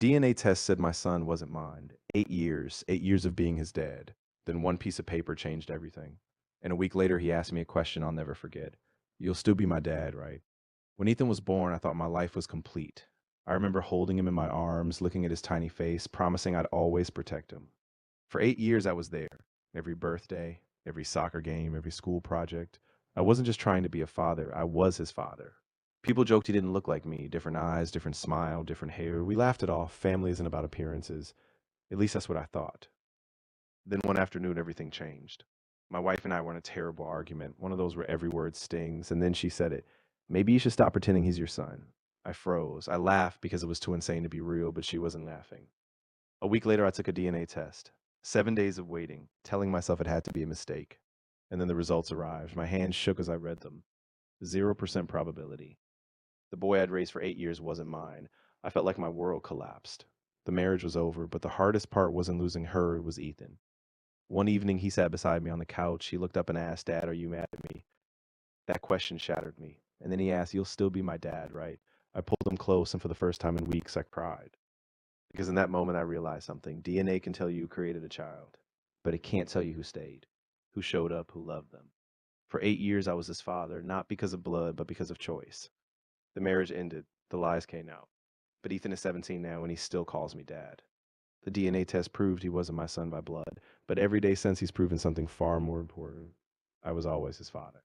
DNA test said my son wasn't mine. 8 years, 8 years of being his dad. Then one piece of paper changed everything. And a week later, he asked me a question I'll never forget. You'll still be my dad, right? When Ethan was born, I thought my life was complete. I remember holding him in my arms, looking at his tiny face, promising I'd always protect him. For 8 years, I was there. Every birthday, every soccer game, every school project. I wasn't just trying to be a father, I was his father. People joked he didn't look like me, different eyes, different smile, different hair. We laughed it off. Family isn't about appearances. At least that's what I thought. Then one afternoon, everything changed. My wife and I were in a terrible argument, one of those where every word stings, and then she said it. Maybe you should stop pretending he's your son. I froze. I laughed because it was too insane to be real, but she wasn't laughing. A week later, I took a DNA test. 7 days of waiting, telling myself it had to be a mistake. And then the results arrived. My hands shook as I read them. 0% probability. The boy I'd raised for 8 years wasn't mine. I felt like my world collapsed. The marriage was over, but the hardest part wasn't losing her, it was Ethan. One evening, he sat beside me on the couch. He looked up and asked, Dad, are you mad at me? That question shattered me. And then he asked, You'll still be my dad, right? I pulled him close, and for the first time in weeks, I cried. Because in that moment, I realized something. DNA can tell you who created a child, but it can't tell you who stayed, who showed up, who loved them. For 8 years, I was his father, not because of blood, but because of choice. The marriage ended. The lies came out. But Ethan is 17 now, and he still calls me dad. The DNA test proved he wasn't my son by blood, but every day since he's proven something far more important. I was always his father.